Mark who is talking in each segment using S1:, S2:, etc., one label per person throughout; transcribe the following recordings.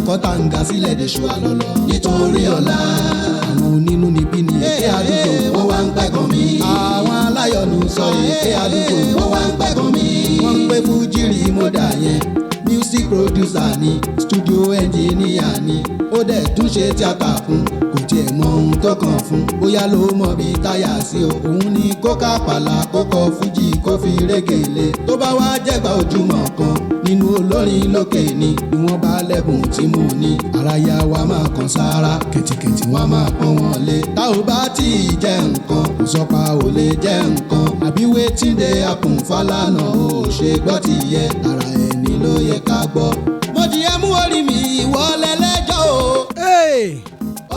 S1: kọ́ tàǹgà sílẹ̀ dé ṣùwà lọ́lọ́ nítorí ọ̀la. àwọn onínú níbí ni èké àdúgbò wọ́n wá ń pẹ́gàn mi. àwọn aláyọ̀nù sọ èké àdúgbò wọ́n wá ń pẹ́gàn mi. wọ́n ń pè fújìrì mọ́dà yẹn music producer ni studio engineer ni ó dẹ̀ tún ṣe tíátà fún kò tiẹ̀ mọ ohun tó kàn fún bóyá ló mọ bí táyà sí o òun ni kóká pàlà kókọ fújì kó fi régèlè tó bá wá jẹ́gbà ojúmọ́ kan nínú olórin lókè ni ìwọ̀n bá lẹ́bùn tí mo ní àráyá wa máa kàn sára kìtìkìtì wọn máa pọ́n wọn lé tá ò bá tí ì jẹ́ nǹkan kò sọ pa ò lè jẹ́ nǹkan àbí wetin dey happen Fálànà ò ṣe gbọ́ ti yẹ ara ẹni ló yẹ ká gbọ́. mo ti yẹ mú orí mi ìwọlẹ̀ lẹ́jọ́ o.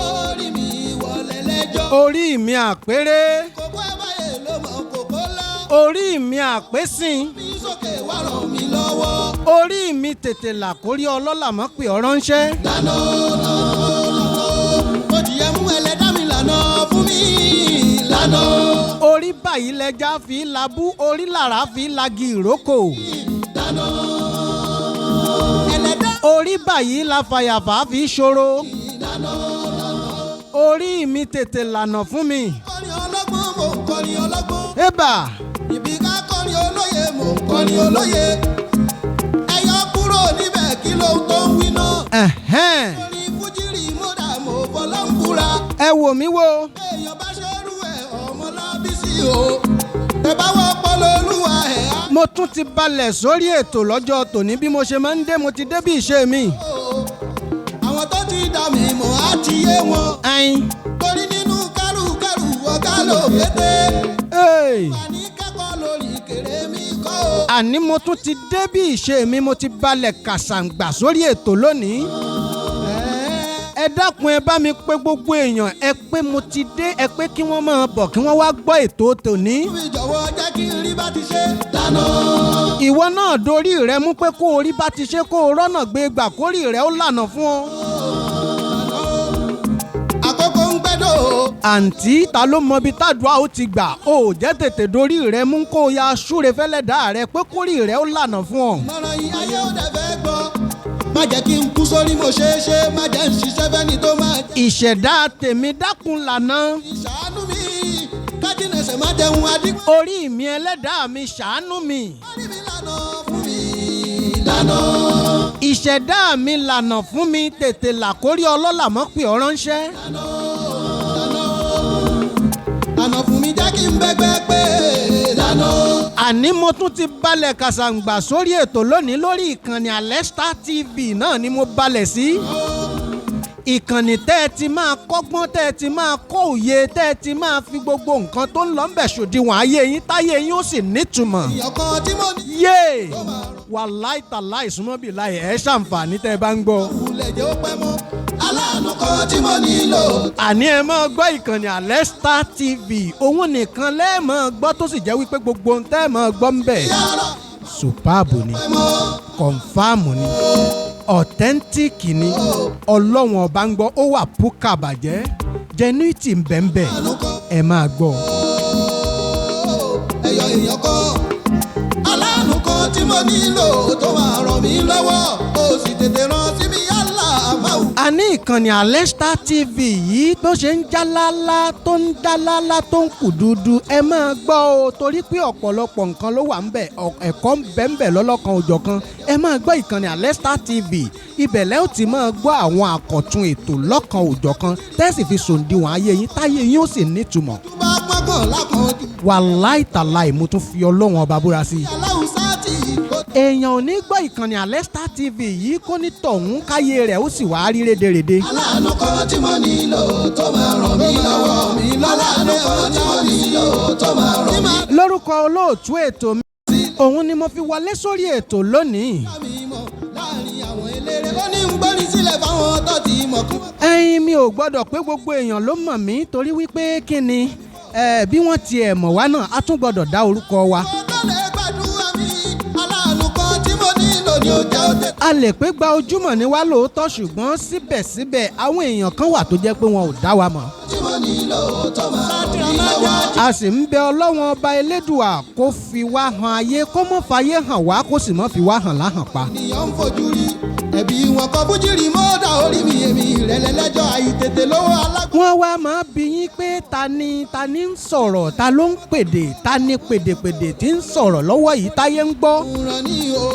S1: orí mi ìwọlẹ̀ lẹ́jọ́.
S2: orí mi àpérè.
S1: kókó ẹ̀ báyìí ló mọ kókó lá.
S2: orí mi àpésìn.
S1: bí sókè wá ràn mí lọ́wọ́.
S2: orí mi tètè là kórí ọlọ́lá mọ́ pé ọ ránṣẹ́.
S1: lànà mo ti yẹ mú ẹlẹ́dá mi lànà fún mi lànà.
S2: orí báyìí lẹja fi labú orí làrá fi lagi ìrókò.
S1: lànà.
S2: orí báyìí la fàyàfà fi ṣòro. orí mi tètè lànà fún mi.
S1: kọrin ọlọ́gbọ́n mò ń kọrin ọlọ́gbọ́n.
S2: ébà.
S1: ibi ká kọrin olóye mò ń kọrin olóye. ẹ yọ kúrò níbẹ̀ kí ló tó ń wí náà. kọrin fújìrì mọ́dà mo fọlọ́ ń búra.
S2: ẹ wò mí wo.
S1: èèyàn bá ṣerú ẹ̀ ọmọ lábísí o. ẹ bá wọ́ pọ́lọ́ olúwa ẹ̀ á.
S2: mo tún ti balẹ̀ sórí ètò lọ́jọ́ tòní bí mo ṣe máa ń dé mo ti dé bí ìṣe mi.
S1: àwọn tó ti dà mí mọ̀ á ti yé wọn. torí nínú kẹrùkẹrù ọ̀gá ló kété. àní kẹ́kọ̀ọ́ lórí kèrè mi kọ́ o.
S2: àní mo tún ti dé bí ìṣe mi mo ti balẹ̀ kàṣàǹgbà sórí ètò lónìí. ẹ dákun ẹ bá mi pé gbogbo èèyàn ẹ pé mo ti dé ẹ pé kí wọ́n máa bọ̀ kí wọ́n wá gbọ́ ètò tòní.
S1: ìjọ̀wọ́ jẹ́ kí n rí bá ti ṣe dáná.
S2: ìwọ náà dorí rẹ mú pé kó o rí bá ti ṣe kó o rọ́nà gbé gbà kórì rẹ ó lànà fún ọ.
S1: àkókò ń gbẹ́dọ̀.
S2: àǹtí ta ló mọ ibi tádùá ó ti gbà ó jẹ́ tètè dorí rẹ mú kó o ya súre fẹ́lẹ́ dá rẹ pé kórì rẹ ó lànà fún ọ.
S1: mọ̀ràn yìí ayé ó dẹ̀ fẹ́ gbọ́. má jẹ́ kí n kú sórí mo ṣe é ṣe má jẹ́ n ṣiṣẹ́ fẹ́ni tó máa jẹ́.
S2: ìṣẹ̀dá tèmi dákun lànà.
S1: ìṣàánú mi kájínẹsẹ̀ má jẹun adínkù.
S2: orí mi ẹlẹ́dàá mi ṣàánú mi.
S1: orí mi lànà fún mi lànà.
S2: ìṣẹ̀dá mi lànà fún mi tètè làkórí ọlọ́lá mọ́ pé ọ ránṣẹ́.
S1: lànà fún mi jẹ́ kí n bẹ́gbẹ́ pé lànà.
S2: àní mo tún ti balẹ̀ kàṣàǹgbà sórí ètò lónìí lórí ìkànnì Alesh Star TV náà ni mo balẹ̀ sí. ìkànnì tẹ́ ẹ ti máa kọ́gbọ́n tẹ́ ẹ ti máa kọ́ òye tẹ́ ẹ ti máa fi gbogbo nǹkan tó ń lọ ń bẹ̀ ṣòdiwọ̀n ayé yín táyé yín ó sì nítumọ̀.
S1: ìyọ̀kan tí mo ní.
S2: yéè wàláì tàláì súnmọ́ bíi láì ẹ̀ ṣàǹfààní tẹ́ ẹ bá ń gbọ́.
S1: ìwúlẹ̀ jẹ́ ó pẹ́ mọ́ aláàánú kan tí mo nílò.
S2: àní ẹ máa gbọ́ ìkànnì Alesh Star TV òun nìkan lẹ́ẹ̀ máa gbọ́ tó sì jẹ́ wípé gbogbo ohun tẹ́ ẹ máa gbọ́ ń bẹ̀. superb ni confam ni authentic ni ọlọ́wọ̀n ọba ń gbọ́ ó wà púkà bàjẹ́ genuity ń bẹ̀ ń bẹ̀ ẹ máa gbọ́.
S1: ẹyọ èèyàn kan aláàánú kan tí mo nílò tó máa ràn mí lọ́wọ́ ó sì tètè rán sí mi yálà máa.
S2: a ní ìkànnì Alesh Star TV yìí tó ṣe ń jálálá tó ń jálálá tó ń kù dúdú ẹ máa gbọ́ o torí pé ọ̀pọ̀lọpọ̀ nǹkan ló wà ń bẹ̀ ẹ̀kọ́ ń bẹ̀ ń bẹ̀ lọ́lọ́kan òjọ̀kan ẹ máa gbọ́ ìkànnì Alesh Star TV ibẹ̀lẹ́ ó ti máa gbọ́ àwọn àkọ̀tun ètò lọ́kan òjọ̀kan tẹ́sí fi sòǹdìwọ̀n ayé yín táyé yín ó sì nítumọ̀. wàláì tàláì mo tún fi Ọlọ́run ọba búra sí i. èèyàn ò ní gbọ́ ìkànnì Alesh Star TV yìí kó ní tọ̀hún káyé rẹ̀ ó sì wá rí rédèrèdè.
S1: aláàánú kan tí mo nílò tó máa ràn mí lọ́wọ́ aláàánú kan tí mo nílò tó máa ràn mí.
S2: lórúkọ olóòtú ètò mi òun ni mo fi wọlé sórí ètò lónìí. ẹ̀yin mi ò gbọ́dọ̀ pé gbogbo èèyàn ló mọ̀ mí torí wípé kí ni bí wọ́n tiẹ̀ mọ̀ wá náà a tún gbọ́dọ̀ dá orúkọ wa. a lè pé gba ojúmọ̀ ní wá lóòótọ́ ṣùgbọ́n síbẹ̀síbẹ̀ àwọn èèyàn kan wà tó jẹ́ pé wọn ò dá wa mọ̀. a sì ń bẹ Ọlọ́run ọba Elédùà kó fi wá hàn ayé kó mọ̀ fàyè hàn wá kó sì mọ̀ fi wá hàn láhàn pa.
S1: ẹbí wọn kọ fújìrì mọ́dà orí mi èmi ìrẹ̀lẹ́lẹ́jọ́ àìtètè lówó alágbó.
S2: wọ́n wá máa bí yín pé ta ni ń sọ̀rọ̀ ta ló ń pèdè ta ni pèdèpèdè tí ń sọ̀rọ̀ lọ́wọ́ yìí táyé ń gbọ́.
S1: dùnrán ní o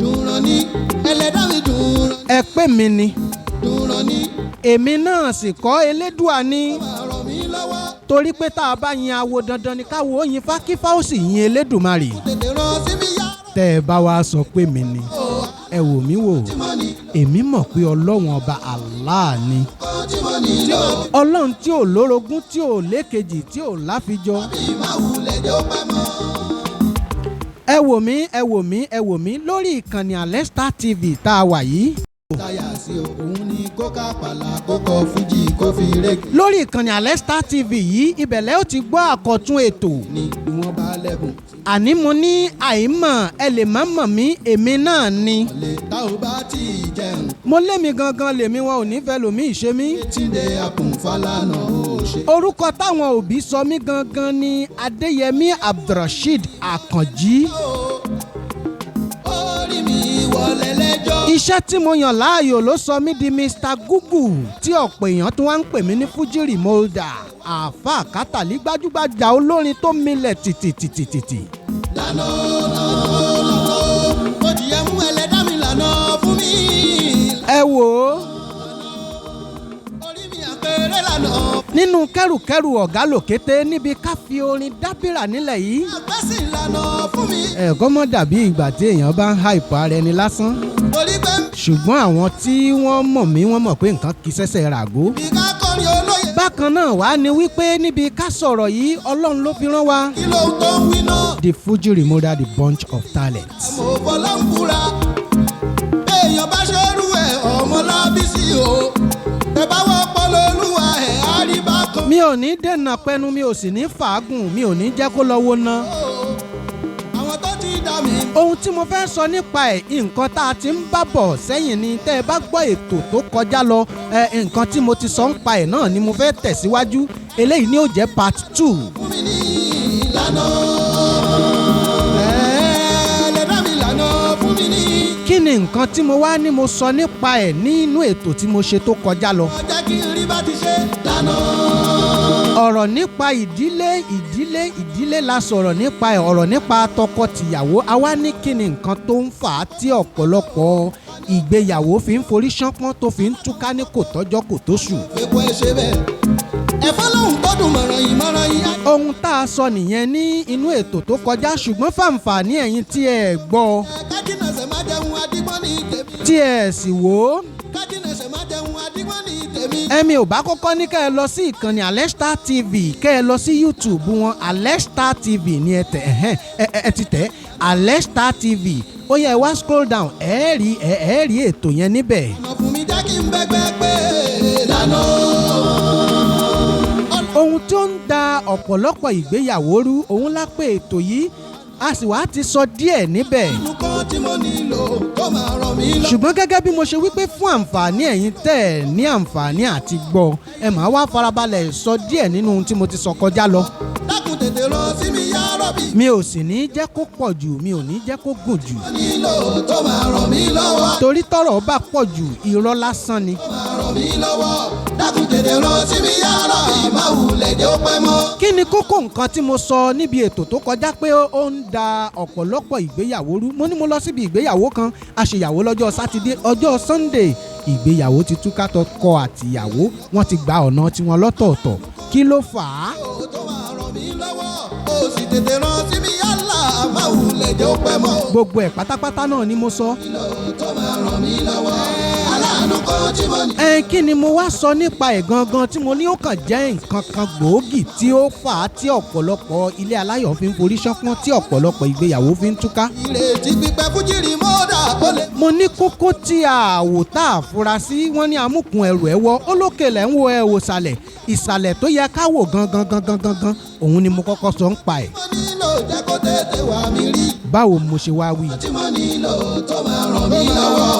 S1: dùnrán ní ẹlẹ́dá mi dùnrán.
S2: ẹ pè mí ni.
S1: dùnrán ní.
S2: èmi náà sì kọ́ elédùà ni.
S1: máa ràn mí lọ́wọ́.
S2: torí pé tá a bá yin awo dandan ni káwo yin fákífá ó sì yin elédùmarè.
S1: tètè rán sí mi yá.
S2: tẹ́ ẹ bá wa sọ pé mi ni ẹ wò mí wò èmi mọ̀ pé ọlọ́run ọba Allah ni ọlọ́run tí ò lórogún tí ò lékejì tí ò láfijọ́. ẹ wò mí ẹ wò mí ẹ wò mí lórí ìkànnì Alesh Star TV tá a wà yìí.
S1: táyà sí òun ni kóká pàlà kókó fújì kó fi rẹ́gì.
S2: lórí ìkànnì Alesh Star TV yìí ibẹ̀lẹ́ ó ti gbọ́ àkọ́tún ètò.
S1: ní ìwọ̀n bá lẹ́bùn.
S2: àní mo ní àìmọ̀ ẹ lè má mọ̀ mí èmi náà ni.
S1: lè tá ò bá tí ì jẹun.
S2: mo lémi gangan lèmi wọn ò ní fẹ́ lòmí ìṣe mí.
S1: tíde akùnfàlànà ó ṣe.
S2: orúkọ táwọn òbí sọ mí gangan ni Adeyemi Abdulrasheed Àkànjí.
S1: orí mi wọlé lẹ́jọ́.
S2: iṣẹ́ tí mo yàn láàyò ló sọ mí di Mr. Google tí ọ̀pọ̀ èèyàn tó wá ń pè mí ní fújìrì molda àáfàá kátàlí gbajúgbajà olórin tó milẹ̀ tìtìtìtìtì.
S1: lànà ó ti yẹ mú ẹlẹ́dá mi lànà fún mi.
S2: ẹ wò ó.
S1: orí mi àpèrè lànà.
S2: nínú kẹrùkẹrù ọ̀gá lòkété níbi ká fi orin dábìrà nílẹ̀ yìí.
S1: àgbẹ̀sìn lànà fún mi.
S2: ẹ̀kọ́ mọ́ dàbí ìgbà tí èèyàn bá ń hype ara ẹni lásán.
S1: torí pé.
S2: ṣùgbọ́n àwọn tí wọ́n mọ̀ mí wọ́n mọ̀ pé nǹkan kì í ṣẹ̀ṣẹ̀ ràgó.
S1: bí ká kọrin olóye.
S2: bákan náà wá ní wípé níbi ká sọ̀rọ̀ yìí ọlọ́run ló fi rán wa.
S1: kí ló ń tó ń wí náà.
S2: The Fuji Remoder, the bunch of talents.
S1: mo fọlọ́ ń búra. èèyàn bá ṣe rú ẹ̀ ọmọ lábísí o. ẹ bá wọ́ pọ́lọ́ olúwa ẹ̀ á rí bákan.
S2: mi ò ní dènà pẹnu mi ò sì ní fàágùn mi ò ní jẹ́ kó lọ́wọ́ ná.
S1: àwọn tó ti dà mí.
S2: ohun tí mo fẹ́ sọ nípa ẹ̀ nǹkan tá a ti ń bá bọ̀ sẹ́yìn ni tẹ́ ẹ bá gbọ́ ètò tó kọjá lọ nǹkan tí mo ti sọ ń pa ẹ̀ náà ni mo fẹ́ tẹ̀síwájú eléyìí ni ó jẹ́ part 2.
S1: fún mi ní ìlànà. ẹlẹ́dá mi lànà fún mi ní.
S2: kí ni nǹkan tí mo wá ní mo sọ nípa ẹ̀ nínú ètò tí mo ṣe tó kọjá lọ.
S1: ọjà kí n rí bá ti ṣe lànà.
S2: ọ̀rọ̀ nípa ìdílé la sọ̀rọ̀ nípa ẹ̀ ọ̀rọ̀ nípa tọkọ-tìyàwó àwa ní kí ni nǹkan tó ń fà á tí ọ̀pọ̀lọpọ̀ ìgbéyàwó fi ń forí ṣánpọ́n tó fi ń túká ní kò tọ́jọ́ kò tóṣù.
S1: èkó ẹ ṣe bẹ́ẹ̀. ẹ̀fọ́ lòun tọ́dún mọ̀ràn yìí.
S2: ohun tá a sọ nìyẹn ní inú ètò tó kọjá ṣùgbọ́n fàǹfààní ẹ̀yin tí ẹ gbọ́
S1: kájínà ṣe má jẹun adigbọ́n ní tèmi.
S2: tí ẹ sì wò ó.
S1: kájínà ṣe má jẹun adigbọ́n ní tèmi.
S2: ẹ̀mi ò bá kọ́kọ́ ní kẹ́ ẹ lọ sí ìkànnì Alesh Star TV kẹ́ ẹ lọ sí YouTube wọn Alesh Star TV ní ẹ ti tẹ̀ Alesh Star TV ó yẹ ẹ wá scroll down ẹ rí ètò yẹn níbẹ̀.
S1: ọ̀nà fún mi jẹ́ kí n bẹ́gbẹ́ pé lànà.
S2: ohun tó ń da ọ̀pọ̀lọpọ̀ ìgbéyàwó rú òun lápè ètò yìí a sì wá ti sọ díẹ̀ níbẹ̀.
S1: inú kan tí mo nílò tó máa ràn mí lọ.
S2: ṣùgbọ́n gẹ́gẹ́ bí mo ṣe wípé fún àǹfààní ẹ̀yin tẹ́ ẹ̀ ní àǹfààní àti gbọ́ ẹ máa wá farabalẹ̀ sọ díẹ̀ nínú ohun tí mo ti sọ kọjá lọ.
S1: dákun tètè rán sí mi yá rọ́bì.
S2: mi ò sì ní jẹ́ kó pọ̀ jù mi ò ní jẹ́ kó gùn jù.
S1: mo nílò tó máa ràn mí lọ́wọ́.
S2: torí tọ́rọ̀ bá pọ̀ jù irọ́ lásán ni.
S1: tó máa ràn mí lọ́wọ́. dákun tètè rán sí mi yá rọ́bì. má wulẹ̀ jẹ́ ó pẹ́ mọ́.
S2: kí ni kókó nǹkan tí mo sọ níbi ètò tó kọjá pé ó ń da ọ̀pọ̀lọpọ̀ ìgbéyàwó rú mo ní mo lọ síbi ìgbéyàwó kan àṣeyàwó lọ́jọ́ sátidé ọjọ́ Sunday ìgbéyàwó ti túká tọkọ àtìyàwó wọ́n ti gba ọ̀nà tiwọn lọ́tọ̀ọ̀tọ̀ kí ló fà á.
S1: tó máa ràn mí lọ́wọ́. ó sì tètè rán sí mi yálà. má wulẹ̀ jẹ́ ó pẹ́ mọ́.
S2: gbogbo ẹ̀ pátápátá náà ni mo sọ.
S1: tó máa ràn mí lọ́wọ́. aláàánú kan tí mo ní.
S2: kí ni mo wá sọ nípa ẹ̀ gangan tí mo ní ó kàn jẹ́ nǹkan kan gbòógì tí ó fà á tí ọ̀pọ̀lọpọ̀ ilé aláyọ̀ fi ń forí ṣánpọ́n tí ọ̀pọ̀lọpọ̀ ìgbéyàwó fi ń túká.
S1: ìrètí pípẹ́ fújìrì mọ́dà ó lè.
S2: mo ní kókó tí a wò tá a fura sí wọ́n ní amúkùn ẹrù ẹ̀ wọ́ ó lókè lẹ́ ń wo ẹ̀ wò sàlẹ̀ ìsàlẹ̀ tó yẹ ká wò gangan òun ni mo kọ́kọ́ sọ ń pa ẹ̀.
S1: mo nílò jẹ́ kó tètè wá mi rí.
S2: báwo mo ṣe wá wí.
S1: tí mo nílò tó máa ràn mí lọ́wọ́.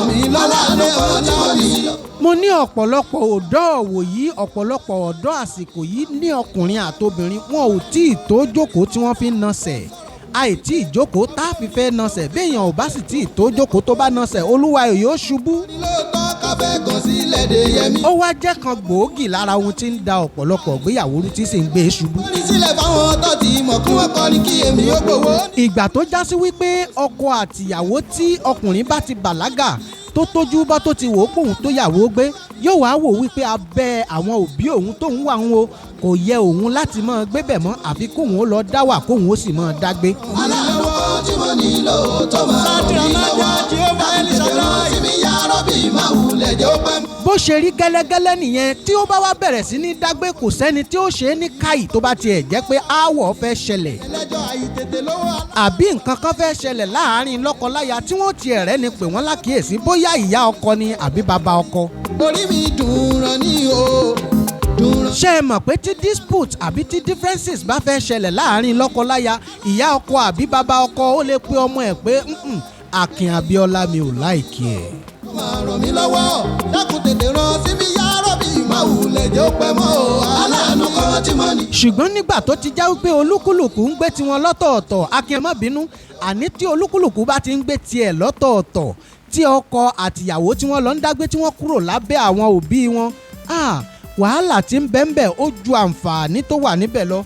S1: aláàánú kan tí mo nílò.
S2: mo ní ọ̀pọ̀lọpọ̀ ọ̀dọ́ òwòyí ọ̀pọ̀lọpọ̀ ọ̀dọ́ àsìkò yìí ní ọkùnrin àtobìnrin wọn ò tí ì tó jókòó tí wọ́n fi ń nasẹ̀ àìtí ìjókòó tá a fi fẹ́ nọsẹ̀ béèyàn ò bá sì tí ì tó jókòó tó bá nọsẹ̀ olúwa ẹ̀ yóò ṣubú.
S1: lóòótọ́ káfẹ́ kan sílẹ̀ Adeyemi.
S2: ó wá jẹ́ kan gbòógì lára ohun tí ń da ọ̀pọ̀lọpọ̀ ìgbéyàwó rú tí sì ń gbé e ṣubú.
S1: orí sílẹ̀ fáwọn tó ti mọ̀ kí wọ́n kọ́ ni kí èmi ó gbowó.
S2: ìgbà tó já sí wípé ọkọ àtìyàwó tí ọkùnrin bá ti bàlágà tó tójú bá tó ti wò ó pòun tó yàwó gbé yóò wá wò wípé abẹ́ àwọn òbí òun tóun wà ń wo kò yẹ òun láti máa gbé bẹ̀ mọ́ àfi kóun ó lọ dá wà kóun ó sì máa dágbé.
S1: aláàánú kan tí mo nílò tó máa ràn mí lọ́wọ́ tètè rán sí mi yá rọ́bì máa wulẹ̀ jẹ́ ó pẹ́.
S2: bó ṣe rí gẹ́lẹ́gẹ́lẹ́ nìyẹn tí ó bá wá bẹ̀rẹ̀ sí ní dágbé kò sẹ́ni tí ó ṣe é ní káyì tó bá tiẹ̀ jẹ́ pé aáwọ̀ fẹ́ ṣẹlẹ̀
S1: ẹlẹ́jọ́ àìtètè lówó
S2: àbí nǹkan kan fẹ́ ṣẹlẹ̀ láàárín lọ́kọláya tí wọ́n tiẹ̀ rẹ́ ni pé wọ́n lákìyèsí bóyá ìyá ọkọ ni àbí bàbá ọkọ.
S1: orí mi dùn ràn ní o dùn ràn.
S2: ṣé ẹ mọ̀ pé tí dispute àbí tí differences bá fẹ́ ṣẹlẹ̀ láàárín lọ́kọláya ìyá ọkọ àbí bàbá ọkọ ó lè pe ọmọ ẹ̀ pé Akin Abíọ́lá mi ò láìkí ẹ̀.
S1: máa ràn mí lọ́wọ́ dákun tètè rán sí mi yá rọ́bì máa wulẹ̀ jẹ́ ó pẹ́ mọ́ o aláàánú kan tí mo ní.
S2: ṣùgbọ́n nígbà tó ti já wípé olúkúlùkù ń gbé tiwọn lọ́tọ̀ọ̀tọ̀ Akin ẹ má bínú àní tí olúkúlùkù bá ti ń gbé tiẹ̀ lọ́tọ̀ọ̀tọ̀ tí ọkọ àtìyàwó tí wọ́n lọ ń dágbé tí wọ́n kúrò lábẹ́ àwọn òbí wọn wàhálà tí ń bẹ́ńbẹ́ ó ju àǹfààní tó wà níbẹ̀ lọ.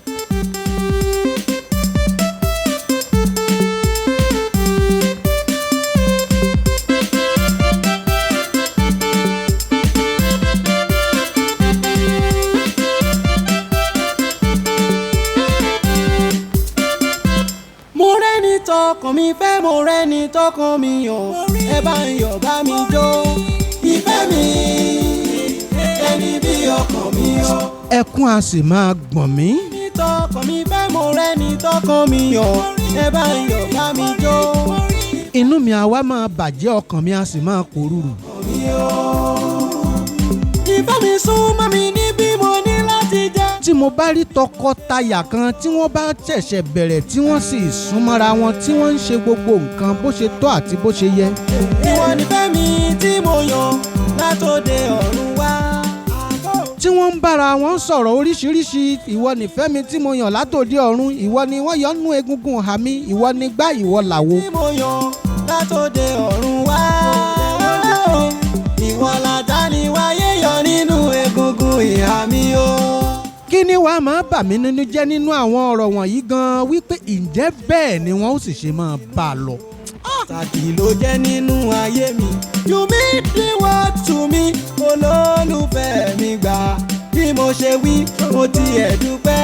S3: tọkàn mi fẹ́ mo rẹ́ni tọkàn mi yàn ẹ bá ń yọ̀ bá mi jó ìfẹ́ mi ẹni bí ọkàn mi yọ.
S2: ẹkún a sì máa gbọ̀n mí.
S3: tọkàn mi fẹ́ mo rẹ́ni tọkàn mi yàn ẹ bá ń yọ̀ bá mi jó.
S2: inú mi àwa máa bàjẹ́ ọkàn mi a sì máa pòrúurù.
S3: ìfẹ́ mi sún mọ́ mi níbí mo ní láti jẹ́.
S2: tí mo bá rí tọkọtaya kan tí wọ́n bá ṣẹ̀ṣẹ̀ bẹ̀rẹ̀ tí wọ́n sì súnmọ́ra wọn tí wọ́n ń ṣe gbogbo nǹkan bó ṣe tọ́ àti bó ṣe yẹ.
S3: ìwọ nífẹ̀ẹ́ mi tí mo yàn látòde ọ̀run wá.
S2: tí wọ́n ń bára wọn sọ̀rọ̀ oríṣiríṣi ìwọ nífẹ̀ẹ́ mi tí mo yàn látòde ọ̀run ìwọ ni wọ́n yọ nú egungun ìhà mi ìwọ ni gbá ìwọ làwo.
S3: tí mo yàn látòde ọ̀run wá. ìwọ làdáni wáyé yọ nínú egungun ìhà mi o.
S2: kí ni wàá máa bà mí nínú jẹ́ nínú àwọn ọ̀rọ̀ wọ̀nyí gan-an wípé ǹjẹ́ bẹ́ẹ̀ ni wọ́n ó sì ṣe máa bá a lọ.
S3: pàtàkì ló jẹ́ nínú ayé mi you mean the world to me olólùfẹ́ mi gbà bí mo ṣe wí mo tiẹ̀ dúpẹ́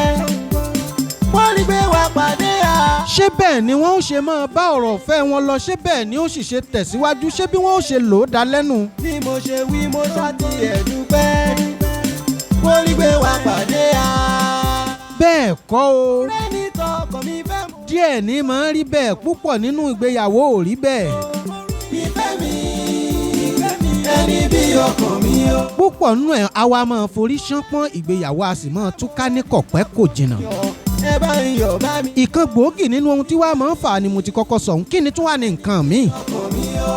S3: wọ́n rí pé wá pàdé à.
S2: ṣé bẹ́ẹ̀ ni wọ́n ó ṣe máa bá ọ̀rọ̀ ọ̀fẹ́ wọn lọ ṣé bẹ́ẹ̀ ni ó sì ṣe tẹ̀síwájú ṣé bí wọ́n ó ṣe lò ó dá lẹ́nu.
S3: bí mo ṣe wí mo ṣá tiẹ̀ dúpẹ́ wọ́n rí pé wá pàdé à.
S2: bẹ́ẹ̀ kọ́ o.
S3: rẹ́ni tọkàn mi fẹ́ mọ́.
S2: díẹ̀ ní máa ń rí bẹ́ẹ̀ púpọ̀ nínú ìgbéyàwó ò rí bẹ́ẹ̀.
S3: ìfẹ́ mi ẹni bí ọkàn mi o.
S2: púpọ̀ nínú ẹ̀ àwa máa forí ṣánpọ́n ìgbéyàwó a sì máa túká ní kọ̀pẹ́ kò jìnnà.
S3: ẹ bá ń yọ̀ bá mi.
S2: ìkan gbòógì nínú ohun tí wàá máa ń fà ni mo ti kọ́kọ́ sọ̀hún kí ni tún wà ní nǹkan míì.
S3: ọkàn mi o.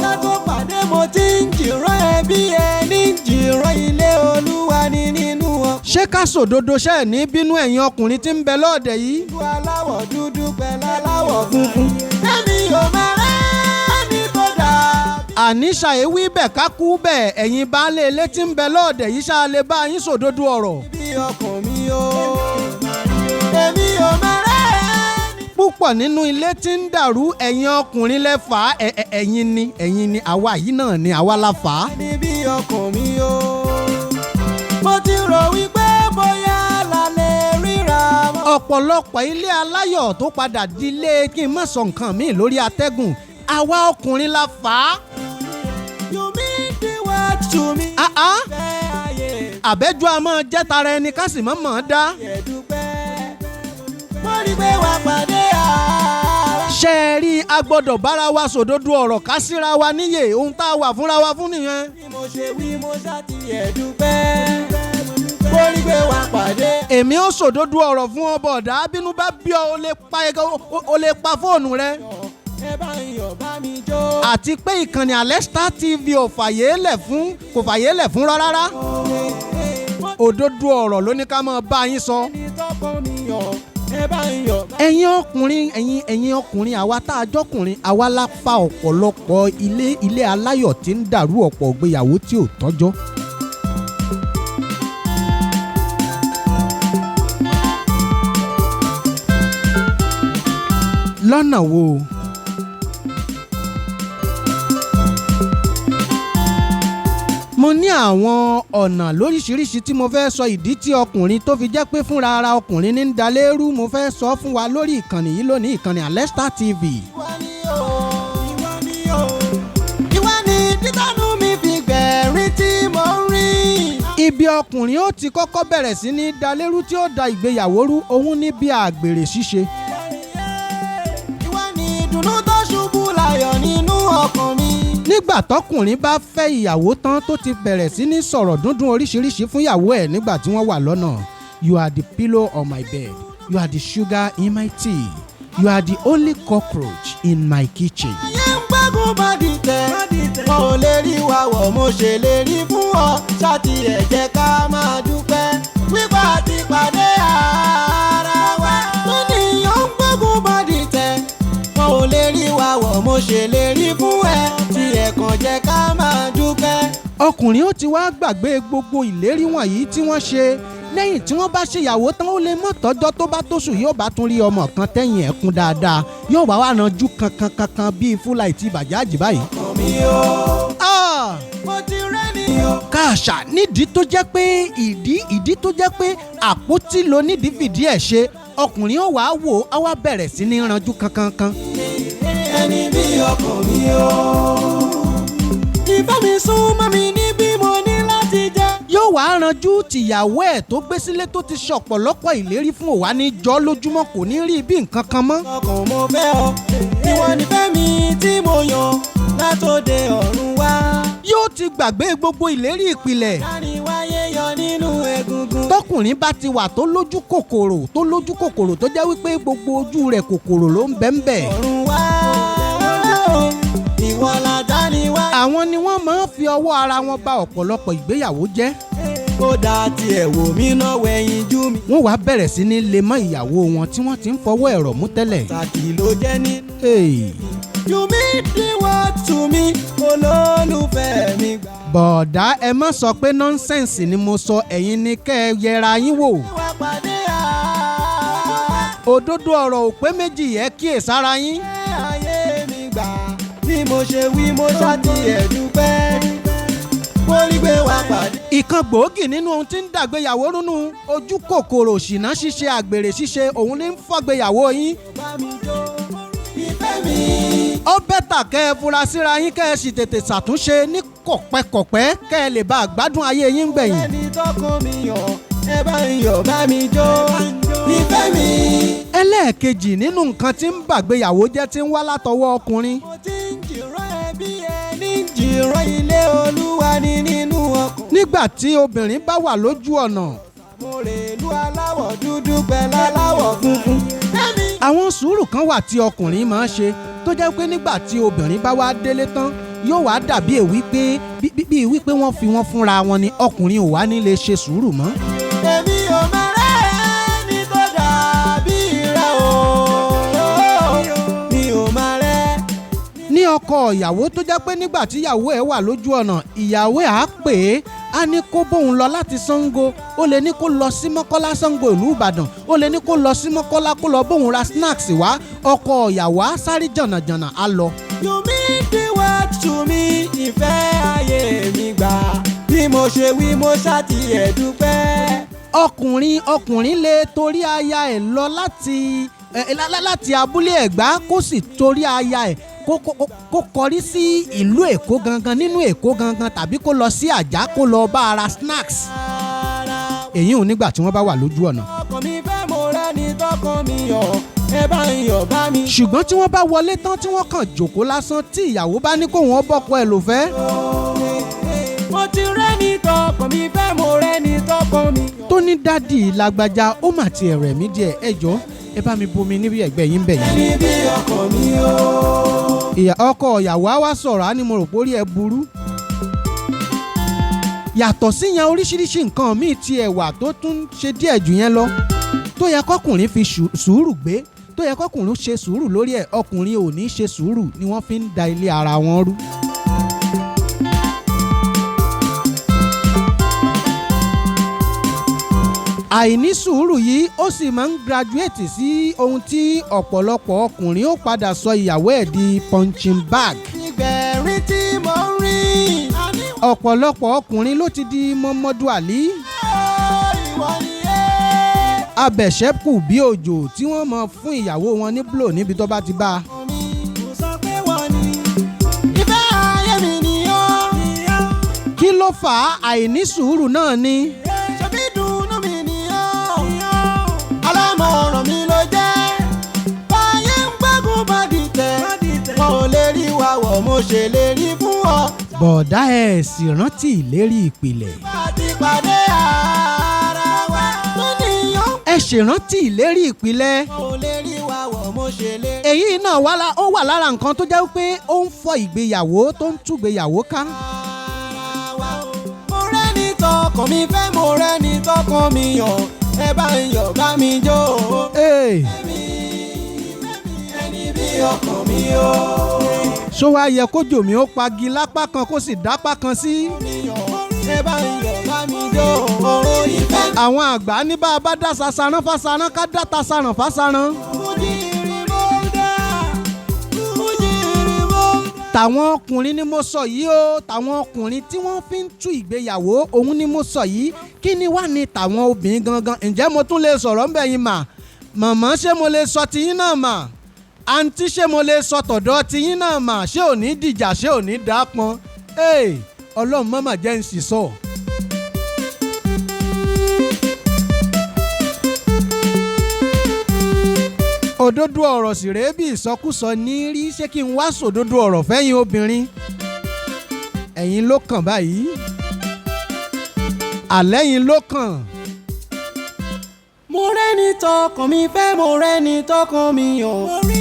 S3: látó pàdé mo ti ń jìrọ̀ ẹbí ẹni ń jìrọ̀ ilé olúwa ní nínú ọ.
S2: ṣé ká sòdodo ṣe ẹ̀ ní bínú ẹ̀yin ọkùnrin tí ń bẹ lọ́ọ̀dẹ̀ yìí.
S3: dúdú aláwọ̀ dúdú pẹ̀lú aláwọ̀ funfun. ẹ̀mí yóò máa rẹ́ ní tó dáa.
S2: àní ṣàyẹ̀wí bẹ̀ ká kú bẹ̀ ẹ̀yin baálé ilé tí ń bẹ lọ́ọ̀dẹ̀ yìí ṣáà lè bá yín sòdodo ọ̀rọ̀.
S3: bí ọkàn mi o. ẹ̀mí yóò máa rẹ́ ní.
S2: púpọ̀ nínú ilé tí ń dàrú ẹ̀yin ọkùnrin lẹ fà á ẹ̀yin ni àwa yìí náà ni àwa la fà á.
S3: ní bí ọkàn mi o. mo ti rò wípé bóyá lálẹ́ ríra mọ́.
S2: ọ̀pọ̀lọpọ̀ ilé aláyọ̀ tó padà di ilé kí n má sọ nǹkan míì lórí atẹ́gùn àwa ọkùnrin la fà á.
S3: you mean the word to me. fẹ́ ayé
S2: àbẹ́jọ́ a máa jẹ́ tara ẹni ká sì má mọ̀ ọ́n dá.
S3: ẹ̀dúpẹ́. mo rí pé wá pàdé ara.
S2: ṣé ẹ rí a gbọ́dọ̀ bára wa sòdodo ọ̀rọ̀ ká síra wa níyè ohun tá a wà fúnra wa fún nìyẹn.
S3: bí mo ṣe wí mo ṣá ti ẹ̀dúpẹ́. mo rí pé wá pàdé.
S2: èmi ó sòdodo ọ̀rọ̀ fún ọ bọ̀dá bínú bá bí ọ o lè pa fóònù rẹ.
S3: ẹ bá ń yọ̀ bá mi jó.
S2: àti pé ìkànnì Alesh Star TV kò fàyè lẹ̀ fún rárá. òdodo ọ̀rọ̀ ló ní ká máa bá yín sọ.
S3: ẹni tọkàn mi yàn ẹ ẹ bá ń yọ̀.
S2: ẹ̀yin ọkùnrin àwa tá a jọkùnrin àwa la fa ọ̀pọ̀lọpọ̀ ilé aláyọ̀ tí ń dàrú ọ̀pọ̀ ìgbéyàwó tí ò tọ́jọ́. lọ́nà wo? mo ní àwọn ọ̀nà lóríṣiríṣi tí mo fẹ́ sọ ìdí tí ọkùnrin tó fi jẹ́ pé fúnra ara ọkùnrin ní ń dalérú mo fẹ́ sọ fún wa lórí ìkànnì yìí lónìí, ìkànnì Alesh Star TV.
S3: ìwà ni títànú mi fi gbẹ̀rín tí mo ń rìn.
S2: ibi ọkùnrin ó ti kọ́kọ́ bẹ̀rẹ̀ sí ní dalérú tí ó da ìgbéyàwó rú òun ní bí àgbèrè ṣíṣe.
S3: ìwà ni ìdùnnú tó ṣubú láyọ̀ nínú ọkàn mi.
S2: nígbà tọkùnrin bá fẹ́ ìyàwó tán tó ti bẹ̀rẹ̀ sí ní sọ̀rọ̀ dúndún oríṣiríṣi fún ìyàwó ẹ̀ nígbà tí wọ́n wà lọ́nà. You are the pillow on my bed. You are the sugar in my tea. You are the only cockroach in my kitchen.
S3: ayé ń gbógun bá dìtẹ̀ wọn ò lè rí wa wọ̀ mo ṣèlérí fún ọ ṣáàtì ẹ̀ jẹ́ ká máa dúpẹ́ wípé àti pàdé ara wa. wọ́n ní ìyàn ń gbógun bá dìtẹ̀ wọn ò lè rí wa wọ̀ mo ṣèlérí fún ẹ tí ẹ̀ kàn jẹ́ ká máa dúpẹ́.
S2: ọkùnrin ó ti wá gbàgbé gbogbo ìlérí wọ̀nyí tí wọ́n ṣe lẹ́yìn tí wọ́n bá ṣèyàwó tán ó lè mọ̀ tọ́jọ́ tó bá tóṣù yóò bá tún rí ọmọ kan tẹ́yìn ẹ̀ kún dáadáa yóò wá wá ranjú kankan bíi fúláìtì bàjáàjì báyìí.
S3: mo ti rẹ́ni o.
S2: káàṣà nídìí tó jẹ́ pé ìdí tó jẹ́ pé àpótí lo nídìí fìdí ẹ̀ ṣe ọkùnrin ó wàá wò á wá bẹ̀rẹ̀ sí ní ranjú kankan.
S3: ẹni bí ọkàn mi o. ìfẹ́ mi sún mọ́ mi ní bí mo ní láti jẹ́.
S2: yóò wá ranjú tìyàwó ẹ̀ tó gbé sílé tó ti ṣọ̀pọ̀lọpọ̀ ìlérí fún òwa ní jọ́ lójúmọ́ kò ní rí bí nǹkan kan mọ́.
S3: ọkàn mo fẹ́ ọ ìwọ nífẹ̀ẹ́ mi tí mo yàn látòde ọ̀run wá.
S2: yóò ti gbàgbé gbogbo ìlérí ìpìlẹ̀.
S3: láàrin wáyé yọ nínú egungun.
S2: tọkùnrin bá ti wà tó lójú kòkòrò tó jẹ́ wípé gbogbo ojú rẹ̀ kòkòrò ló ń bẹ́ńbẹ́.
S3: ọ̀run wá ìwọ làjà ni wá.
S2: àwọn ni wọ́n máa ń fi ọwọ́ ara wọn bà ọ̀pọ̀lọpọ̀ ìgbéyàwó jẹ́.
S3: ó dáa tiẹ̀ wò mí náà wẹ̀yìn jú mi.
S2: wọ́n wá bẹ̀rẹ̀ sí ní lè mọ́ ìyàwó wọn tí wọ́n ti ń fọwọ́ ẹ̀rọ mú tẹ́lẹ̀.
S3: tàkì ló jẹ́ nínú.
S2: Hey.
S3: You mean the word to me olólùfẹ́ mi gbà.
S2: bọ̀dá ẹ má sọ pé nọ́ńsẹ̀nsì ni mo sọ ẹ̀yin ni kẹ́ ẹ yẹra yín wò.
S3: wá pàdé
S2: òdodo ọ̀rọ̀ ò pé méjì ẹ kíyèsára yín.
S3: ayé mi gbà bí mo ṣe wí mo ṣáàtì ẹ̀ dúpẹ́ mo rí pé wá pàdé.
S2: ìkan gbòógì nínú ohun tí ń dàgbéyàwó rúnú ojú kòkòrò ṣìnà ṣíṣe àgbèrè ṣíṣe òun ní ń fọ́gbéyàwó yín.
S3: bá mi jó ìfẹ́ mi.
S2: ó bẹ́tà kẹ́ ẹ fura síra yín kẹ́ ẹ sì tètè ṣàtúnṣe ní kọ̀pẹ́kọ̀pẹ́ kẹ́ ẹ lè bá àgbádùn ayé yín gbẹ̀yìn.
S3: ẹni tọkàn mi yàn ẹ bá ń yọ̀ bá mi jó ìfẹ́ mi.
S2: ẹlẹ́ẹ̀kejì nínú nǹkan tí ń bàgbéyàwó jẹ́ tí ń wá látọwọ́ ọkùnrin.
S3: mo ti ń jìrọ̀ ẹbí ẹni ń jìrọ̀ ilé olúwa ní nínú ọkàn.
S2: nígbà tí obìnrin bá wà lójú ọ̀nà.
S3: mo rè lu aláwọ̀ dúdú pẹ̀lú aláwọ̀ funfun.
S2: àwọn sùúrù kan wà tí ọkùnrin máa ń ṣe tó jẹ́ pé nígbà tí obìnrin bá wá délé tán yóò wá dàbí bíi wípé wọ́n fi wọ́n fúnra wọn ni ọkùnrin ò wá ní lè ṣe sùúrù mọ́.
S3: èmi ò máa rẹ́ ẹni tó dàbí rẹ̀ o. mi ò máa rẹ́.
S2: ní ọkọ ìyàwó tó jẹ́ pé nígbà tí ìyàwó ẹ̀ wà lójú ọ̀nà ìyàwó ẹ̀ á pè é á ní kó bóun lọ láti Ṣàngó ó lè ní kó lọ sí Mọ́kọ́lá Ṣàngó ìlú Ìbàdàn ó lè ní kó lọ sí Mọ́kọ́lá kó lọ bóun ra snacks wá ọkọ ìyàwó á sáré jànàjànà á lọ.
S3: You mean the word to me ìfẹ́ ayé mi gbà bí mo ṣe wí mo ṣáàtì ẹ̀ dúpẹ́.
S2: ọkùnrin lè torí aya ẹ̀ lọ láti abúlé Ẹ̀gbá kó sì torí aya ẹ̀ kó kọrí sí ìlú Èkó gangan nínú Èkó gangan tàbí kó lọ sí Àjà kó lọ bá ara snacks. èyí ò nígbà tí wọ́n bá wà lójú ọ̀nà.
S3: ọkàn mi fẹ́ mo rẹ́ni tọkàn mi yọ̀ ẹ bá ń yọ̀ bá mi.
S2: ṣùgbọ́n tí wọ́n bá wọlé tán tí wọ́n kàn jókòó lásán tí ìyàwó bá ní kó wọ́n bọ́kọ ẹ̀ ló fẹ́.
S3: mo ti rẹ́ni tọkàn mi fẹ́ mo rẹ́ni tọkàn mi.
S2: tó ní dádì lágbájá ó mà ti ẹ̀rẹ̀ mí díẹ̀ ẹ jọ̀ọ́ ẹ bá mi bomi níbi ẹ̀gbẹ́ yín bẹ̀ yín.
S3: ẹni bí ọkàn mi o.
S2: ọkọ ìyàwó á wá sọ̀rọ̀ á ní mo rò pé orí ẹ burú. yàtọ̀ síyan oríṣiríṣi nǹkan míì ti ẹ̀wà tó tún ṣe díẹ̀ jù yẹn lọ. tó yẹ kọkùnrin fi sùúrù gbé tó yẹ kọkùnrin ṣe sùúrù lórí ẹ̀ ọkùnrin ò ní ṣe sùúrù ni wọ́n fi ń da ilé ara wọn rú. àìní sùúrù yìí ó sì máa ń graduate sí ohun tí ọ̀pọ̀lọpọ̀ ọkùnrin ó padà sọ ìyàwó ẹ̀ di punching bag.
S3: ìgbẹ̀rín tí mo ń rí.
S2: ọ̀pọ̀lọpọ̀ ọkùnrin ló ti di Muhammadu Ali.
S3: ìwọ ni ẹ́.
S2: abẹ̀ṣẹ́kù bí òjò tí wọ́n mọ̀ fún ìyàwó wọn ní blow níbi tó bá ti bá a.
S3: mo sọ pé wọ́n ní. ìfẹ́ ayé mi nìyọ́.
S2: kí ló fà á àìní sùúrù náà ni.
S3: ṣebí dùnnú mi nìyọ́. alámọ̀ràn mi ló jẹ́. báyé ń gbógun bá dìtẹ̀. wọn ò lè rí wa wọ̀ mo ṣèlérí fún ọ.
S2: bọ̀dá ẹ̀ sì rántí ìlérí ìpìlẹ̀.
S3: bá ti pàdé ara wa tó níyàn.
S2: ẹ ṣèrántí ìlérí ìpìlẹ̀.
S3: wọn ò lè rí wa wọ̀ mo ṣèlérí.
S2: èyí náà ó wà lára nǹkan tó jẹ́ pé ó ń fọ́ ìgbéyàwó tó ń túgbéyàwó ká.
S3: mo rẹ́ni tọkàn mi fẹ́ mo rẹ́ni tọkàn mi yàn ẹ bá ń yọ̀ bá mi jó. ẹni bí ọkàn mi o.
S2: ṣó wá yẹ kójò mi ó pagi lápá kan kó sì dápá kan sí.
S3: ẹ bá ń yọ̀ bá mi jó. ìfẹ́ mi.
S2: àwọn àgbà ní bá a bá dá sasaran fásaran ká dá tasaran fásaran. tàwọn ọkùnrin ni mo sọ yìí o tàwọn ọkùnrin tí wọ́n fi ń tú ìgbéyàwó òun ni mo sọ yìí kí ni wá ní tàwọn obìnrin gangan ǹjẹ́ mo tún lè sọ̀rọ̀ ń bẹ̀ yín mà màmá ṣé mo lè sọ tiyín náà mà àǹtí ṣé mo lè sọ tọ̀dọ̀ tiyín náà mà ṣé ò ní dìjà ṣé ò ní dápọn ọlọ́run mọ́mà jẹ́ ń sì sọ. òdodo ọ̀rọ̀ sì rèé bí ìsọkúsọ ní rí ṣé kí n wá sòdodo ọ̀rọ̀ fẹ́yìn obìnrin ẹ̀yin ló kàn báyìí àlẹ́yìn ló kàn.
S3: mo rẹ́ni tọkàn mi fẹ́ mo rẹ́ni tọkàn mi yàn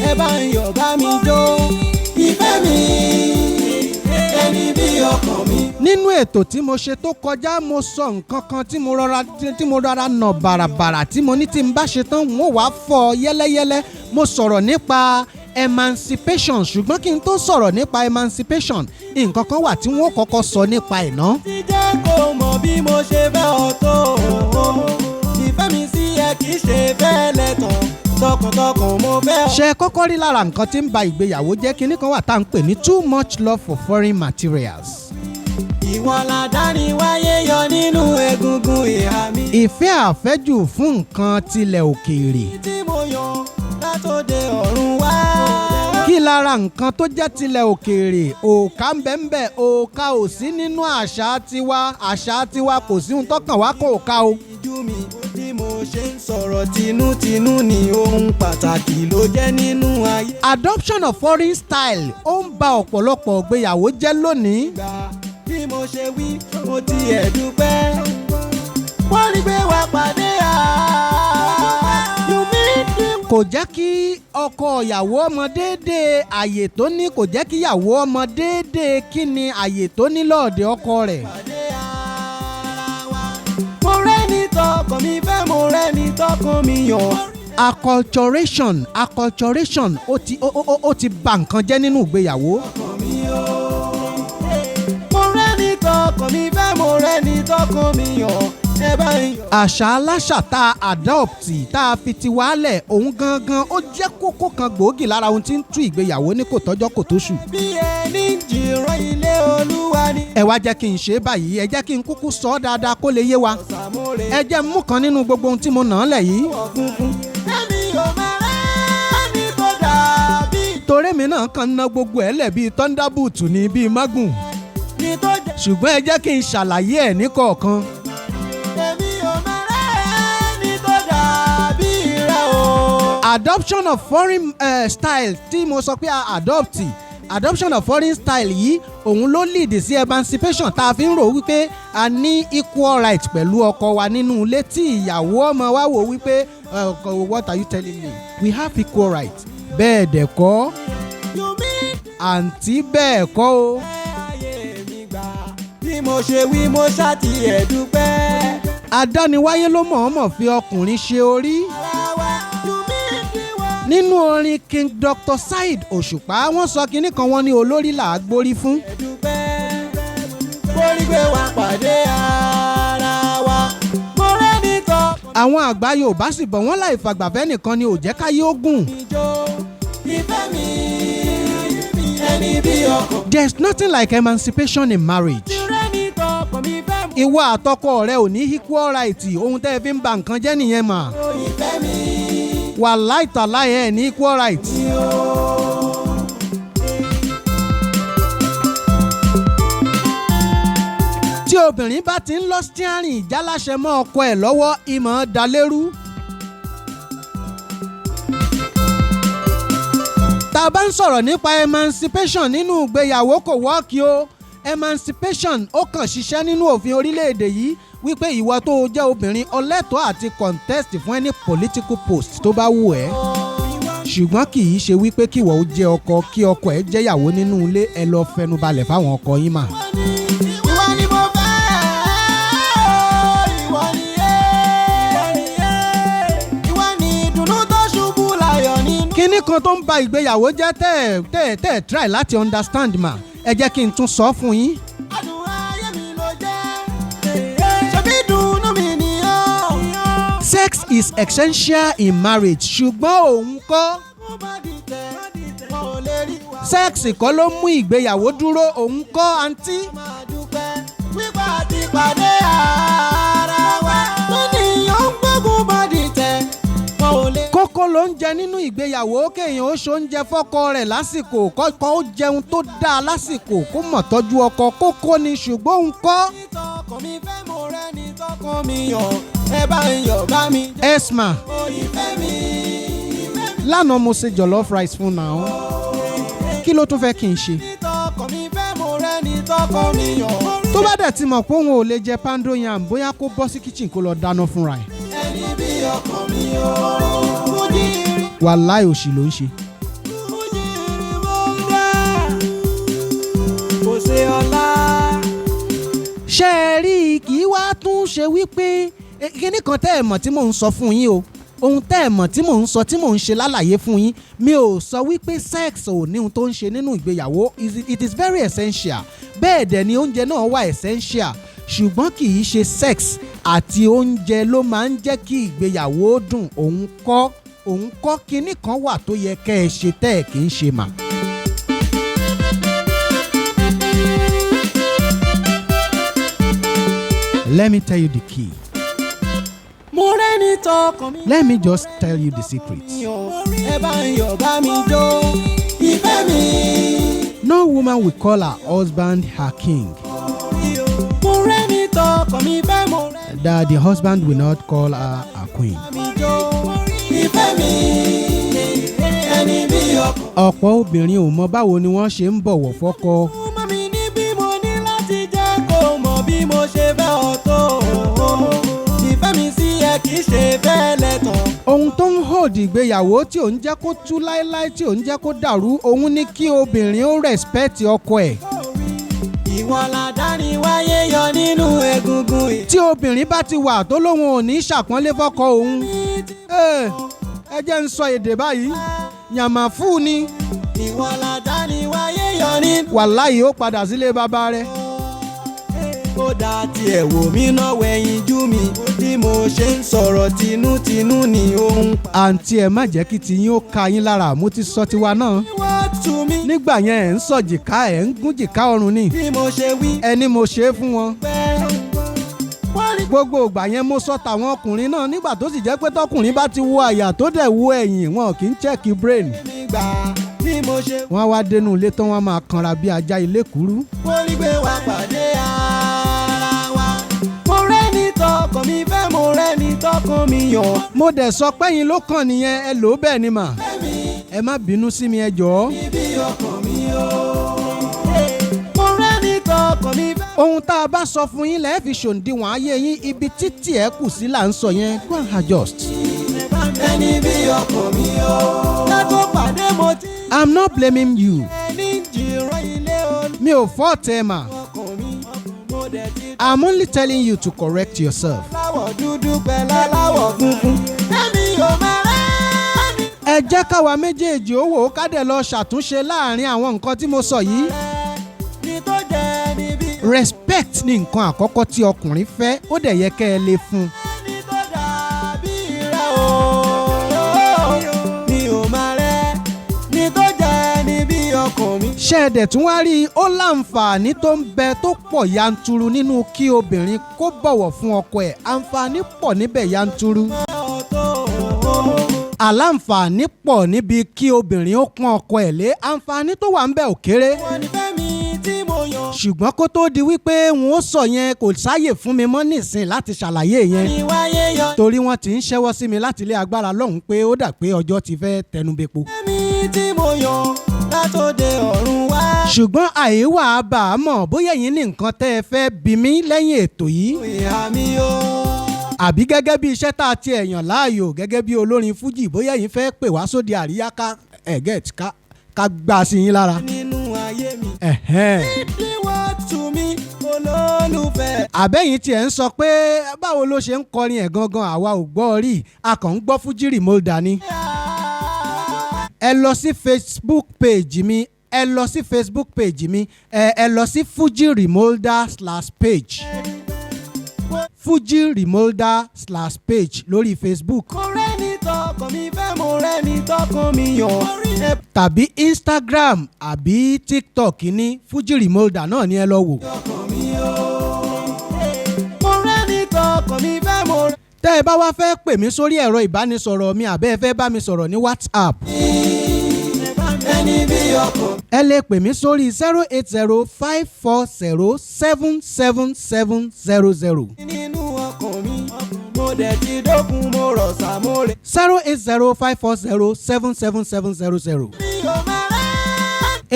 S3: ẹ bá ń yọ̀ bá mi jó. ìfẹ́ mi ẹni bí ọkàn mi.
S2: nínú ètò tí mo ṣe tó kọjá mo sọ nǹkan kan tí mo rọra nà bàràbàrà tí mo ní tí n bá ṣe tán n ó wàá fọ́ yẹ́lẹ́yẹ́lẹ́ mo sọ̀rọ̀ nípa emancipation ṣùgbọ́n kí n tó sọ̀rọ̀ nípa emancipation nǹkan kan wà tí wọ́n kọ́kọ́ sọ nípa ẹ̀ ná.
S3: ti jẹ́ kó mọ̀ bí mo ṣe fẹ́ ọ tó ìfẹ́ mi sí ẹ kì í ṣe fẹ́ lẹ́tàn tọkàntọkàn mo fẹ́ ọ.
S2: ṣe kọ́kọ́ rí lára nǹkan tí ń ba ìgbéyàwó jẹ́ kinní kan wà tá à ń pè ní too much love for foreign materials.
S3: ìwọ̀n làdáni wáyé yọ nínú egungun ìhà mi.
S2: ìfẹ́ àfẹ́jù fún nǹkan tilẹ̀ òkèèrè.
S3: tí mo yan látòde ọ̀run wá.
S2: kí lára nǹkan tó jẹ́ tilẹ̀ òkèèrè òòkà ń bẹ ń bẹ òòkà ò sí nínú àṣà tiwa kò sí ohun tọ́kàn wá kó òòkà o.
S3: ìjú mi bí mo ṣe ń sọ̀rọ̀ tinútinú ni ohun pàtàkì ló jẹ́ nínú ayé.
S2: adoption of foreign style ó ń ba ọ̀pọ̀lọpọ̀ ìgbéyàwó jẹ́ lónìí.
S3: bí mo ṣe wí mo ti ẹ̀ dúpẹ́ wọ́n rí pé wàá pàdé
S2: kò jẹ́ kí ọkọ ìyàwó ọmọ déédéé àyè tó ní kò jẹ́ kí ìyàwó ọmọ déédéé kí ni àyè tó ní lọ́ọ̀dẹ̀ ọkọ rẹ̀.
S3: mo rẹ́ni tọkàn mi fẹ́ mo rẹ́ni tọkàn mi yàn.
S2: acculturation ó ti bà nǹkan jẹ́ nínú ìgbéyàwó.
S3: mo rẹ́ni tọkàn mi fẹ́ mo rẹ́ni tọkàn mi yàn.
S2: àṣà aláṣà tá a adopt tá a fi ti wálẹ̀ òun gangan ó jẹ́ kókó kan gbòógì lára ohun tí ń tú ìgbéyàwó ní kò tọ́jọ́ kò tóṣù.
S3: bí ẹni jìrọ̀ ilé olúwa ni.
S2: ẹ wá jẹ́ kí n ṣe báyìí ẹ jẹ́ kí n kúkú sọ ọ́ dáadáa kó lè yé wa. ẹ jẹ́ mú kan nínú gbogbo ohun tí mo nà án lẹ̀ yìí.
S3: ẹ̀mí ò máa rẹ́ni tó dàbí.
S2: torí mi náà kàn ń ná gbogbo ẹ̀ lẹ̀ bíi thunderbolt ní bíi magun. ṣùgbọ́n ẹ jẹ́ kí n ṣàlàyé ẹ̀ ní kọ̀ọ̀kan. adoption of foreign style tí mo sọ pé adoption of foreign style yìí òun ló lead sí emancipation tá a fi ń rò wípé a ní equal right pẹ̀lú ọkọ wa nínú ilé tí ìyàwó ọmọ wa wò wípé what are you telling me we have equal right bẹ́ẹ̀ dẹ̀ kọ́ àǹtí bẹ́ẹ̀ kọ́ o.
S3: bí mo ṣe wí mo ṣáàtì ẹ̀ dúpẹ́.
S2: adániwáyé ló mọ̀ọ́mọ̀ fi ọkùnrin ṣe orí. nínú orin King Dr. Saheed Òṣùpá wọ́n sọ kinní kan wọ́n ní olórí là á gbórí fún.
S3: Borí gbé wa pàdé ara wa mo rẹ́ni tọ́.
S2: àwọn àgbà Yorùbá sì bọ̀ wọ́n láì fàgbàfẹ́ nìkan ni ò jẹ́ káyé ó gùn.
S3: Ìfẹ́ mi ẹni bí ọkọ.
S2: There's nothing like emancipation in marriage.
S3: Rẹ́ni tọ́ ọkọ mi fẹ́ mú.
S2: ìwọ àtọkọ rẹ ò ní equal right ohun tẹ́ ẹ fi ń ba nǹkan jẹ́ nìyẹn mà.
S3: Ìfẹ́ mi.
S2: Wàláì tàláì ẹ̀ ní equal right. tí obìnrin bá ti ń lọ steering ìjáláṣẹ mọ́ ọkọ ẹ̀ lọ́wọ́ ìmọ̀ dalérú. tá a bá ń sọ̀rọ̀ nípa emancipation nínú ìgbéyàwó kò wọ́ọ̀kì o. emancipation ó kàn ṣiṣẹ́ nínú òfin orílẹ̀-èdè yìí wípé ìwọ tó o jẹ́ obìnrin ọlẹ́tọ̀ọ́ àti contest fún any political post tó bá wù ẹ́. ṣùgbọ́n kì í ṣe wípé kíwọ ó jẹ́ ọkọ kí ọkọ ẹ̀ jẹ́yàwó nínú ilé ẹ lọ fẹnubalẹ̀ fáwọn ọkọ yín mà.
S3: Ìwọ ni mo fẹ́. Ìwọ ni ìwọ ni ìdùnnú tó ṣubú láyọ̀ nínú.
S2: kinní kan tó ń ba ìgbéyàwó jẹ́ tẹ́ try láti understand mà ẹ jẹ́ kí n tún sọ fún yín.
S3: Adùn ayé mi ló jẹ́. Ṣebí dùnnú mi nìyẹn.
S2: Sex is essential in marriage ṣùgbọ́n òun kọ́.
S3: Mo bá dìtẹ̀ wọn ò lè rí wa.
S2: Sex kọ́ ló mú ìgbéyàwó dúró òun kọ́ àǹtí.
S3: Máa dúpẹ́ wípé àti pàdé ara wa. Tó ní ó ń gbógun bá dìtẹ̀ wọn ò lè.
S2: kókó ló ń jẹ nínú ìgbéyàwó kéèyàn ó ṣoúnjẹ fọ́kọ rẹ̀ lásìkò kọ́kọ́ ó jẹun tó dáa lásìkò kó mọ̀ tọ́jú ọkọ kókó ni ṣùgbọ́n òun kọ́.
S3: Tọkọ mi fẹ́ mo rẹ́ ní tọkọ mi yàn ẹ bá ń yọ̀ bá mi.
S2: Esma
S3: Ìfẹ́ mi.
S2: lánàá mo ṣe jollof rice fún náà kí ló tún fẹ́ kí n ṣe.
S3: Tọkọ mi fẹ́ mo rẹ́ ní tọkọ mi yàn.
S2: tó bá dẹ̀ ti mọ̀ pé òun ò lè jẹ pando yam bóyá kó bọ́ sí kitchen kó lọ dáná fúnra ẹ̀.
S3: Ẹni bí ọkọ mi o. Fújìrì
S2: wàláì òṣì ló ń ṣe.
S3: fújìrì mo ń dá. Kò ṣe ọlá.
S2: ṣé ẹ rí i kì í wá tún ṣe wípé kíní kan tẹ́ ẹ mọ̀ tí mò ń sọ fún yín o ohun tẹ́ ẹ mọ̀ tí mò ń sọ tí mò ń ṣe lálàyé fún yín mi ò sọ wípé sex ò ní ohun tó ń ṣe nínú ìgbéyàwó it is very essential bẹ́ẹ̀ dẹ̀ ni oúnjẹ náà wà essential ṣùgbọ́n kì í ṣe sex àti oúnjẹ ló máa ń jẹ́ kí ìgbéyàwó dùn òun kọ́ kíní kan wà tó yẹ kẹ́ ẹ ṣe tẹ́ ẹ kì í ṣe mà. Let me tell you the key.
S3: Mo rẹ́ ní tọkọ mi.
S2: Let me just tell you the secret.
S3: Ẹ bá ń yọ̀ bá mi jó. Ìfẹ́ mi.
S2: No woman will call her husband her king.
S3: Mo rẹ́ ní tọkọ mi fẹ́ mo rẹ́
S2: That the husband will not call her a queen.
S3: mi jó. Ìfẹ́ mi. Ẹni bí ọkọ.
S2: Ọ̀pọ̀ obìnrin ò mọ báwo ni wọ́n ṣe ń bọ̀wọ̀ fọ́kọ.
S3: Mọ mi ní bí mo ní láti jẹ́ kó mọ̀ bí mo ṣe fẹ́ ọ tó. Ìfẹ́ mi sí ẹ kì í ṣe bẹ́ẹ̀ lẹ́tàn.
S2: Ohun tó ń hold ìgbéyàwó tí ò ń jẹ́ kó tú láéláé tí ò ń jẹ́ kó dàrú òun ni kí obìnrin ó respect ọkọ ẹ̀.
S3: Ìwọ làdáni wáyé yọ nínú egungun yìí.
S2: Tí obìnrin bá ti wà tó lóun ò ní ṣàpọ́nlé fọ́kọ òun. Ẹ jẹ́ ń sọ èdè báyìí yàmàfù ni
S3: Ìwọ làdáni wáyé yọ nínú.
S2: wàláhì ó padà sílé bàbá rẹ̀.
S3: Ó dá tiẹ̀ wò mí náà wẹ̀yìn jú mi bí mo ṣe ń sọ̀rọ̀ tinútinú ni òun.
S2: Àǹtí ẹ má jẹ́ kí tiyín ó ka yín lára mo ti sọ tiwa náà.
S3: Wọ́n tú mi
S2: Nígbà yẹn ẹ̀ ń sọ jìká ẹ̀ ń gún jìká ọrùn ni.
S3: bí mo ṣe wí
S2: Ẹni mo ṣe é fún wọn.
S3: pẹ́. Wọ́n rí
S2: Gbogbo ìgbà yẹn mo sọ tàwọn ọkùnrin náà nígbà tó sì jẹ́ pé tọkùnrin bá ti wo àyà tó dẹ̀ wo ẹ̀yìn wọn kì í chẹ́ẹ̀kì brain.
S3: mi gbà bí mo ṣe
S2: Wọ́n á wá dénú ilé tán wọ́n máa kanra bí ajá ilé kúrú.
S3: wọ́n rí pé wá pàdé ara wa. Mo rẹ́ ní tọkọ mi fẹ́ mo rẹ́ ní tọkọ mi yàn.
S2: Mo dẹ̀ sọ pẹ́yìn ló kàn nìyẹn ẹ lò ó bẹ́ẹ̀ ni mà. Ẹ má bínú sí mi ẹ jọ̀ọ́.
S3: Ibi ọkọ mi o. Mo rẹ́ ní tọkọ mi fẹ́.
S2: Ohun tá a bá sọ fún yín lẹ́ẹ̀ fi ṣòǹdíwọ̀n ayé yín ibi títí ẹ̀ kù sí là ń sọ yẹn go and adjust.
S3: Ẹni bí ọkọ mi o. Látó pàdé mo ti.
S2: I'm not blaming you.
S3: Ẹni jìrọ̀ ilé olú.
S2: Mi ò fọ́ tẹ́ mà.
S3: Ọkọ mi mo dẹ̀ ti.
S2: I'm only telling you to correct yourself.
S3: Láwọ̀ dúdú pẹ̀lú aláwọ̀ funfun. Ẹni yóò máa rẹ́ mi.
S2: Ẹ ẹ jẹ́ káwa méjèèjì ó wò ó ká dẹ̀ lọ ṣàtúnṣe láàrin àwọn nǹkan tí mo sọ yìí. Respect ni nǹkan àkọ́kọ́ tí ọkùnrin fẹ́ ó dẹ̀ yẹ kẹ́ ẹ lè fún un. ṣé ẹ dẹ̀ tún wá rí i ó láǹfààní tó ń bẹ tó pọ̀ yanturu nínú kí obìnrin kó bọ̀wọ̀ fún ọkọ ẹ̀. àǹfààní pọ̀ níbẹ̀ yanturu. àlàǹfààní pọ̀ níbi kí obìnrin ó pọ́n ọkọ ẹ̀ lé. àǹfààní tó wà ń bẹ ò kéré. ṣùgbọ́n kó tó di wípé wọn ó sọ yẹn kò sáyè fún mi mọ́ nísìn láti ṣàlàyé yẹn. torí wọ́n ti ń ṣẹ́wọ́ sí mi láti ilé agbára lọ́hùn pé ó dà pé ọjọ́ ti fẹ́ tẹnubẹ́po. ṣùgbọ́n àìwá àbàámọ̀ bóyá yín ní nǹkan tẹ́ ẹ fẹ́ bí mi lẹ́yìn ètò yìí. àbí gẹ́gẹ́ bí iṣẹ́ tá a ti ẹ̀yàn láàyò gẹ́gẹ́ bí olórin fújì bóyá yín fẹ́ pè wá sóde àríyá ká ẹ̀gẹ́t ká gbà sí yín lára. àbẹ́yìn tiẹ̀ ń sọ pé báwo ló ṣe ń kọrin ẹ̀ gangan àwa ò gbọ́ rí a kàn ń gbọ́ fújì rìmọ́ldà ni. ẹ lọ sí Facebook page mi ẹ lọ sí Facebook page mi ẹ lọ sí Fuji Remolder /page Fuji Remolder /page lórí Facebook. tàbí Instagram àbí TikTok ní Fuji Remolder náà ni ẹ lọ wò. tẹ́ ẹ bá wá fẹ́ pè mí sórí ẹ̀rọ ìbánisọ̀rọ̀ mi àbẹ́ ẹ fẹ́ bá mi sọ̀rọ̀ ní WhatsApp. ẹ lè pè mí sórí 08054077700.
S3: nínú ọkàn mi mo dẹ̀ ti dókun mo rọ̀ sàmúlẹ̀.
S2: 08054077700.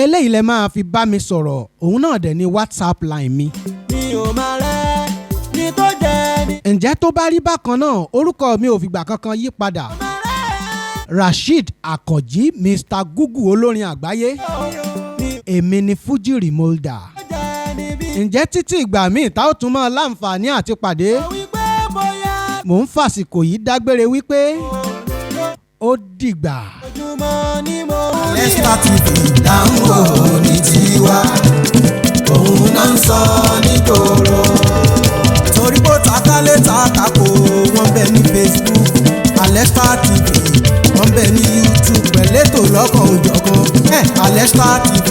S2: eléyìí lẹ máa fi bá mi sọ̀rọ̀ òun náà dẹ̀ ní WhatsApp line mi.
S3: mi ò máa rẹ́ ní tó jẹ́ ní.
S2: ǹjẹ́ tó bá rí bákan náà orúkọ mi ò fìgbà kankan yí padà. Rasheed Akànjí Mr. Google olórin àgbáyé èmi ni Fuji Remolder. ǹjẹ́ títí ìgbà míì tá ó tún mọ́ láǹfààní àti pàdé mò ń fàsìkò yìí dágbére wípé ó dìgbà.
S1: Alesh Star TV dáhùn wò ní tiwa òun náà ń sọ nígboro. torí bó takálé takako wọ́n bẹ ní Facebook Alesh Star TV wọ́n bẹ ní YouTube pẹ̀lẹ́tò lọ́kàn òjọ̀kan Alesh Star TV